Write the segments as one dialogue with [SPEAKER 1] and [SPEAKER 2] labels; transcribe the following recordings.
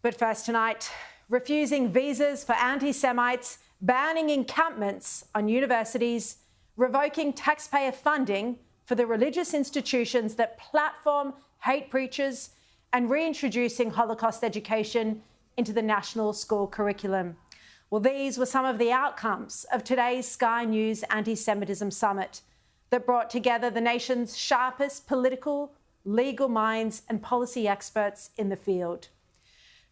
[SPEAKER 1] But first tonight, refusing visas for anti-Semites, banning encampments on universities, revoking taxpayer funding for the religious institutions that platform hate preachers, and reintroducing Holocaust education into the national school curriculum. Well, these were some of the outcomes of today's Sky News Antisemitism Summit that brought together the nation's sharpest political, legal minds and policy experts in the field.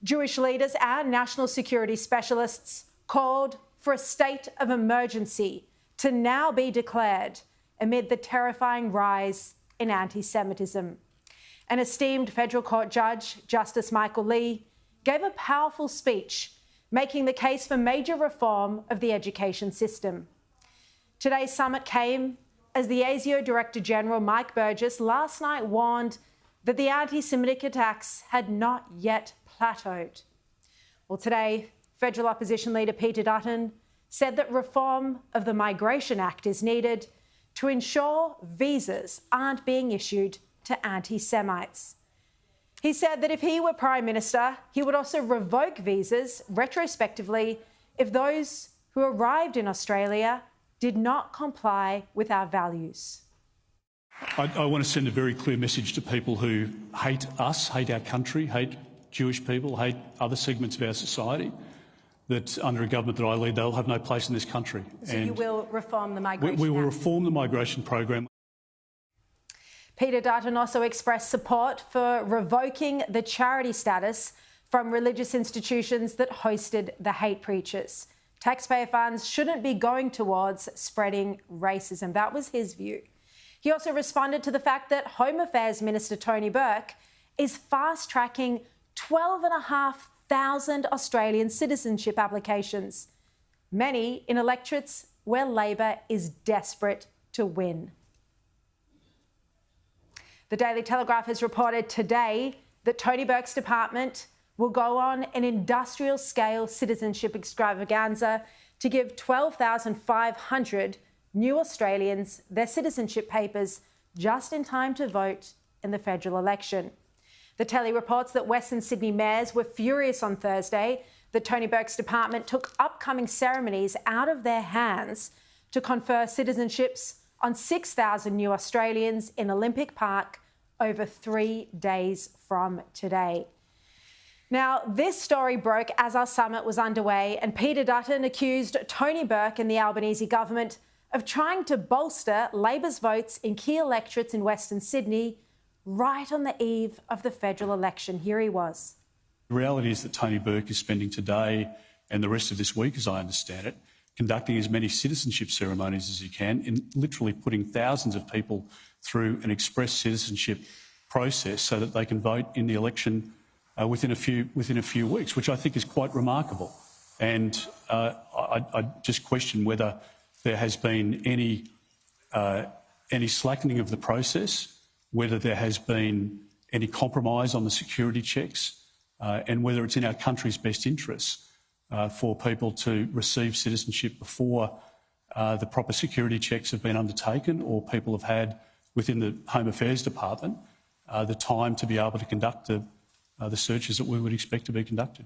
[SPEAKER 1] Jewish leaders and national security specialists called for a state of emergency to now be declared amid the terrifying rise in anti-Semitism. An esteemed federal court judge, Justice Michael Lee, gave a powerful speech making the case for major reform of the education system. Today's summit came as the ASIO Director General Mike Burgess last night warned that the anti-Semitic attacks had not yet plateaued. Well, today, federal opposition leader Peter Dutton said that reform of the Migration Act is needed to ensure visas aren't being issued to anti-Semites. He said that if he were Prime Minister, he would also revoke visas retrospectively if those who arrived in Australia did not comply with our values.
[SPEAKER 2] I want to send a very clear message to people who hate us, hate our country, hate Jewish people, hate other segments of our society, that under a government that I lead, they'll have no place in this country.
[SPEAKER 1] So you will reform the Migration Act?
[SPEAKER 2] We will reform the migration program.
[SPEAKER 1] Peter Dutton also expressed support for revoking the charity status from religious institutions that hosted the hate preachers. Taxpayer funds shouldn't be going towards spreading racism. That was his view. He also responded to the fact that Home Affairs Minister Tony Burke is fast-tracking 12,500 Australian citizenship applications, many in electorates where Labor is desperate to win. The Daily Telegraph has reported today that Tony Burke's department will go on an industrial-scale citizenship extravaganza to give 12,500 new Australians their citizenship papers just in time to vote in the federal election. The Telly reports that Western Sydney mayors were furious on Thursday that Tony Burke's department took upcoming ceremonies out of their hands to confer citizenships on 6,000 new Australians in Olympic Park over 3 days from today. Now, this story broke as our summit was underway, and Peter Dutton accused Tony Burke and the Albanese government of trying to bolster Labor's votes in key electorates in Western Sydney right on the eve of the federal election. Here he was.
[SPEAKER 2] The reality is that Tony Burke is spending today and the rest of this week, as I understand it, conducting as many citizenship ceremonies as he can, in literally putting thousands of people through an express citizenship process so that they can vote in the election within a few weeks, which I think is quite remarkable. And I just question whether there has been any slackening of the process, whether there has been any compromise on the security checks, and whether it's in our country's best interests for people to receive citizenship before the proper security checks have been undertaken, or people have had within the Home Affairs Department the time to be able to conduct the searches that we would expect to be conducted.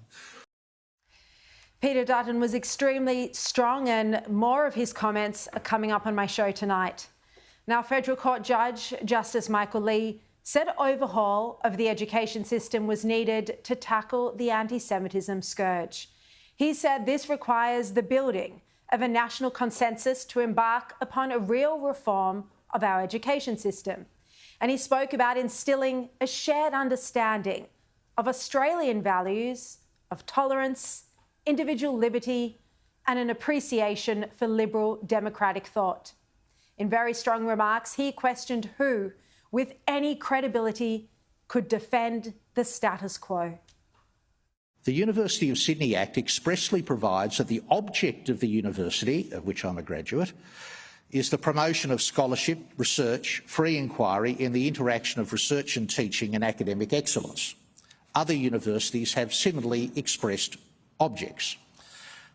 [SPEAKER 1] Peter Dutton was extremely strong, and more of his comments are coming up on my show tonight. Now, Federal Court Judge Justice Michael Lee said overhaul of the education system was needed to tackle the anti-Semitism scourge. He said this requires the building of a national consensus to embark upon a real reform of our education system. And he spoke about instilling a shared understanding of Australian values of tolerance, individual liberty, and an appreciation for liberal democratic thought. In very strong remarks, he questioned who, with any credibility, could defend the status quo.
[SPEAKER 3] The University of Sydney Act expressly provides that the object of the university, of which I'm a graduate, is the promotion of scholarship, research, free inquiry, and the interaction of research and teaching and academic excellence. Other universities have similarly expressed objects.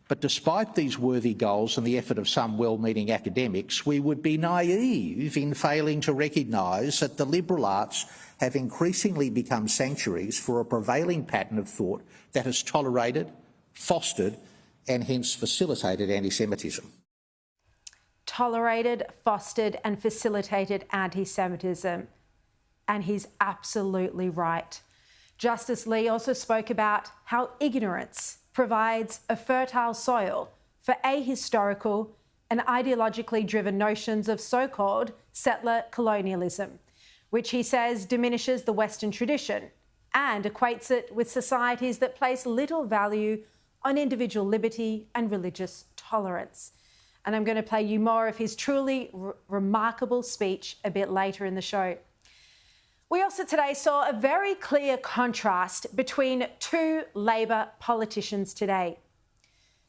[SPEAKER 3] But despite these worthy goals and the effort of some well-meaning academics, we would be naive in failing to recognise that the liberal arts have increasingly become sanctuaries for a prevailing pattern of thought that has tolerated, fostered and hence facilitated anti-Semitism.
[SPEAKER 1] Tolerated, fostered and facilitated anti-Semitism. And he's absolutely right. Justice Lee also spoke about how ignorance provides a fertile soil for ahistorical and ideologically driven notions of so-called settler colonialism, which he says diminishes the Western tradition and equates it with societies that place little value on individual liberty and religious tolerance. And I'm going to play you more of his truly remarkable speech a bit later in the show. We also today saw a very clear contrast between two Labor politicians today.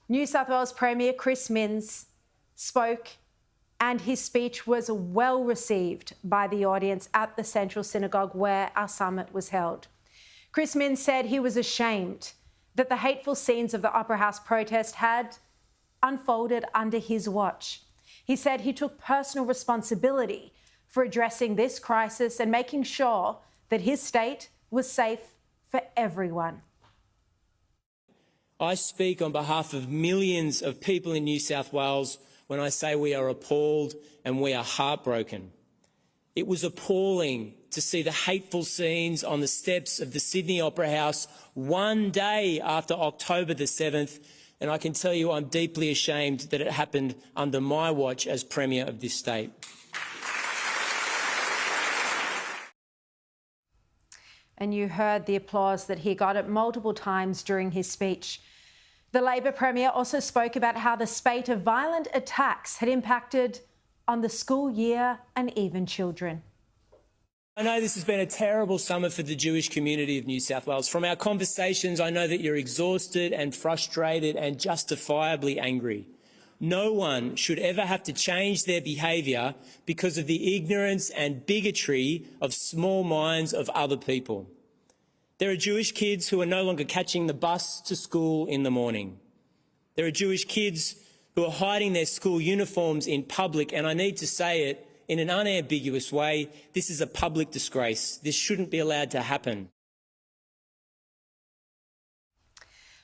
[SPEAKER 1] New South Wales Premier Chris Minns spoke and his speech was well received by the audience at the Central Synagogue where our summit was held. Chris Minns said he was ashamed that the hateful scenes of the Opera House protest had unfolded under his watch. He said he took personal responsibility for addressing this crisis and making sure that his state was safe for everyone.
[SPEAKER 4] I speak on behalf of millions of people in New South Wales when I say we are appalled and we are heartbroken. It was appalling to see the hateful scenes on the steps of the Sydney Opera House one day after October the 7th, and I can tell you I'm deeply ashamed that it happened under my watch as Premier of this state.
[SPEAKER 1] And you heard the applause that he got at multiple times during his speech. The Labor Premier also spoke about how the spate of violent attacks had impacted on the school year and even children.
[SPEAKER 4] I know this has been a terrible summer for the Jewish community of New South Wales. From our conversations, I know that you're exhausted and frustrated and justifiably angry. No one should ever have to change their behaviour because of the ignorance and bigotry of small minds of other people. There are Jewish kids who are no longer catching the bus to school in the morning. There are Jewish kids who are hiding their school uniforms in public, and I need to say it in an unambiguous way, this is a public disgrace. This shouldn't be allowed to happen.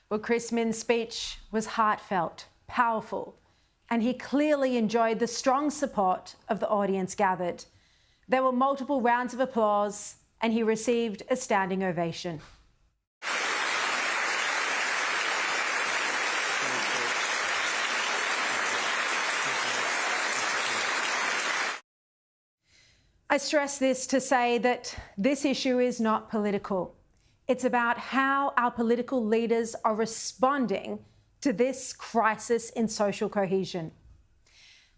[SPEAKER 1] Well, Chris Minns' speech was heartfelt, powerful, and he clearly enjoyed the strong support of the audience gathered. There were multiple rounds of applause and he received a standing ovation. I stress this to say that this issue is not political. It's about how our political leaders are responding to this crisis in social cohesion.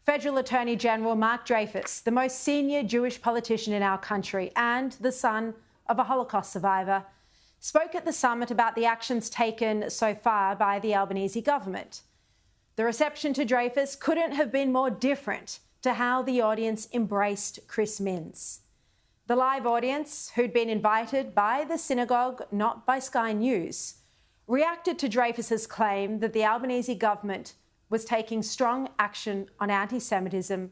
[SPEAKER 1] Federal Attorney General Mark Dreyfus, the most senior Jewish politician in our country and the son of a Holocaust survivor, spoke at the summit about the actions taken so far by the Albanese government. The reception to Dreyfus couldn't have been more different to how the audience embraced Chris Minns. The live audience, who'd been invited by the synagogue, not by Sky News, reacted to Dreyfus's claim that the Albanese government was taking strong action on anti-Semitism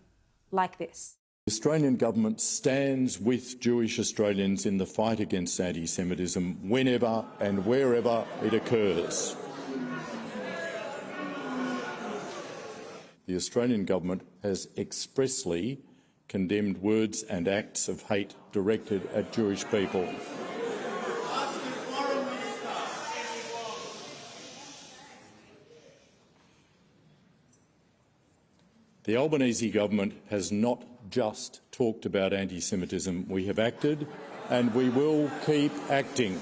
[SPEAKER 1] like this.
[SPEAKER 5] The Australian government stands with Jewish Australians in the fight against anti-Semitism whenever and wherever it occurs. The Australian government has expressly condemned words and acts of hate directed at Jewish people. The Albanese government has not just talked about anti-Semitism. We have acted and we will keep acting.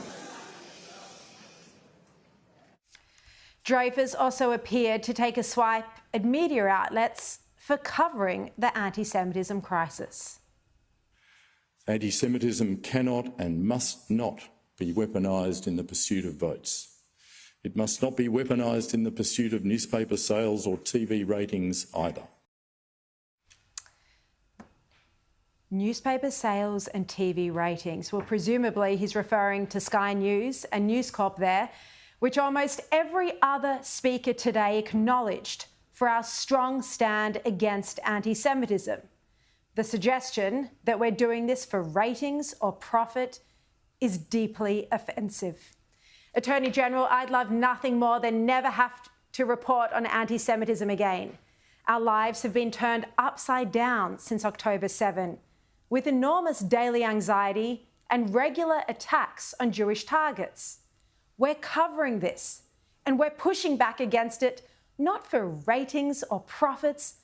[SPEAKER 1] Dreyfus also appeared to take a swipe at media outlets for covering the anti-Semitism crisis.
[SPEAKER 5] Anti-Semitism cannot and must not be weaponised in the pursuit of votes. It must not be weaponised in the pursuit of newspaper sales or TV ratings either.
[SPEAKER 1] Newspaper sales and TV ratings. Well, presumably he's referring to Sky News and News Corp there, which almost every other speaker today acknowledged for our strong stand against anti-Semitism. The suggestion that we're doing this for ratings or profit is deeply offensive. Attorney General, I'd love nothing more than never have to report on anti-Semitism again. Our lives have been turned upside down since October 7, with enormous daily anxiety and regular attacks on Jewish targets. We're covering this and we're pushing back against it, not for ratings or profits,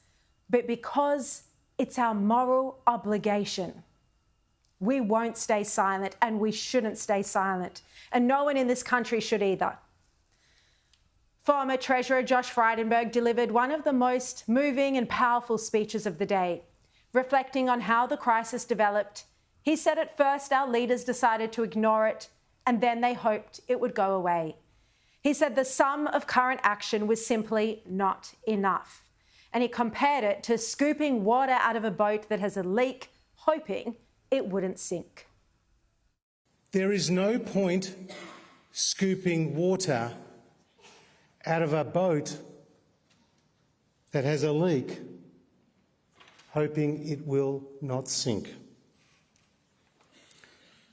[SPEAKER 1] but because it's our moral obligation. We won't stay silent, and we shouldn't stay silent, and no one in this country should either. Former Treasurer Josh Frydenberg delivered one of the most moving and powerful speeches of the day. Reflecting on how the crisis developed, he said at first our leaders decided to ignore it, and then they hoped it would go away. He said the sum of current action was simply not enough, and he compared it to scooping water out of a boat that has a leak, hoping it wouldn't sink.
[SPEAKER 6] There is no point scooping water out of a boat that has a leak, hoping it will not sink.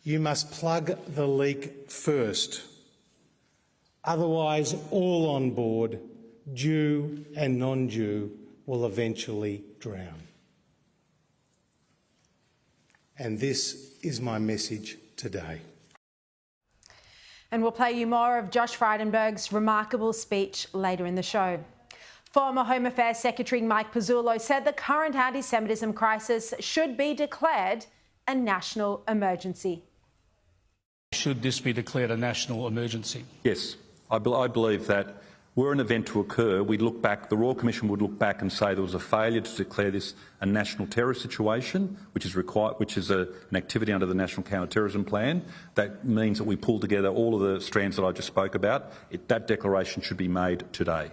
[SPEAKER 6] You must plug the leak first. Otherwise, all on board, Jew and non-Jew, will eventually drown. And this is my message today.
[SPEAKER 1] And we'll play you more of Josh Frydenberg's remarkable speech later in the show. Former Home Affairs Secretary Mike Pizzullo said the current anti-Semitism crisis should be declared a national emergency.
[SPEAKER 2] Should this be declared a national emergency?
[SPEAKER 7] Yes, I believe that were an event to occur, we'd look back, the Royal Commission would look back and say there was a failure to declare this a national terror situation, which is an activity under the National Counter-Terrorism Plan. That means that we pull together all of the strands that I just spoke about. That declaration should be made today.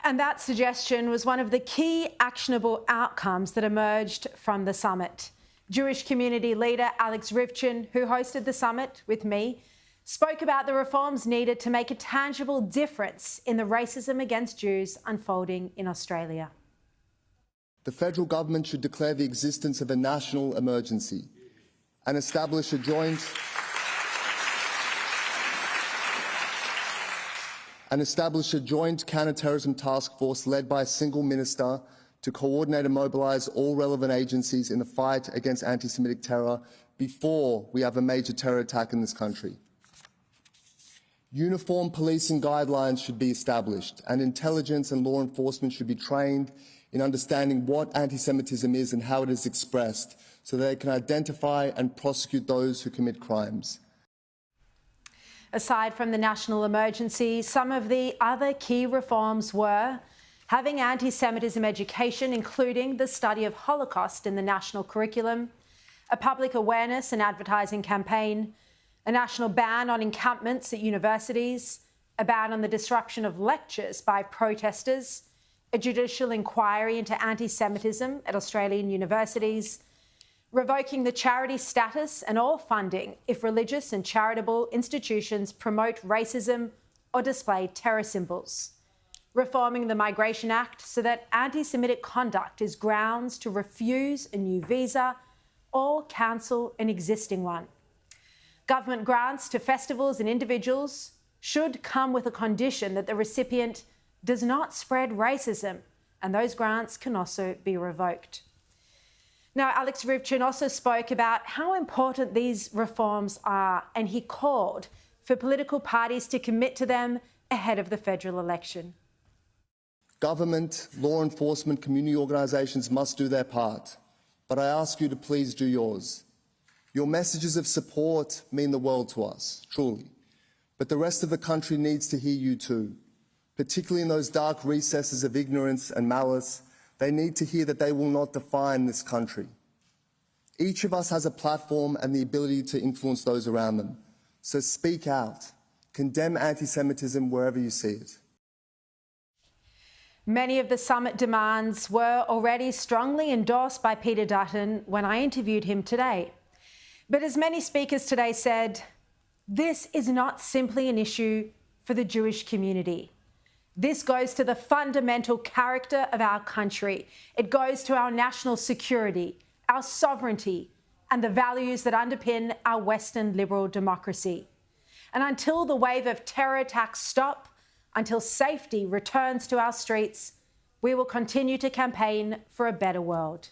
[SPEAKER 1] And that suggestion was one of the key actionable outcomes that emerged from the summit. Jewish community leader Alex Rivchin, who hosted the summit with me, spoke about the reforms needed to make a tangible difference in the racism against Jews unfolding in Australia.
[SPEAKER 8] The federal government should declare the existence of a national emergency and establish a joint counter-terrorism task force led by a single minister to coordinate and mobilise all relevant agencies in the fight against anti-Semitic terror before we have a major terror attack in this country. Uniform policing guidelines should be established, and intelligence and law enforcement should be trained in understanding what anti-Semitism is and how it is expressed, so that they can identify and prosecute those who commit crimes.
[SPEAKER 1] Aside from the national emergency, some of the other key reforms were having anti-Semitism education, including the study of Holocaust in the national curriculum, a public awareness and advertising campaign, a national ban on encampments at universities, a ban on the disruption of lectures by protesters, a judicial inquiry into anti-Semitism at Australian universities, revoking the charity status and all funding if religious and charitable institutions promote racism or display terror symbols, reforming the Migration Act so that anti-Semitic conduct is grounds to refuse a new visa or cancel an existing one. Government grants to festivals and individuals should come with a condition that the recipient does not spread racism, and those grants can also be revoked. Now, Alex Rivchin also spoke about how important these reforms are, and he called for political parties to commit to them ahead of the federal election.
[SPEAKER 8] Government, law enforcement, community organisations must do their part, but I ask you to please do yours. Your messages of support mean the world to us, truly, but the rest of the country needs to hear you too, particularly in those dark recesses of ignorance and malice. They need to hear that they will not define this country. Each of us has a platform and the ability to influence those around them, so speak out, condemn anti-Semitism wherever you see it.
[SPEAKER 1] Many of the summit demands were already strongly endorsed by Peter Dutton when I interviewed him today. But as many speakers today said, this is not simply an issue for the Jewish community. This goes to the fundamental character of our country. It goes to our national security, our sovereignty, and the values that underpin our Western liberal democracy. And until the wave of terror attacks stop, until safety returns to our streets, we will continue to campaign for a better world.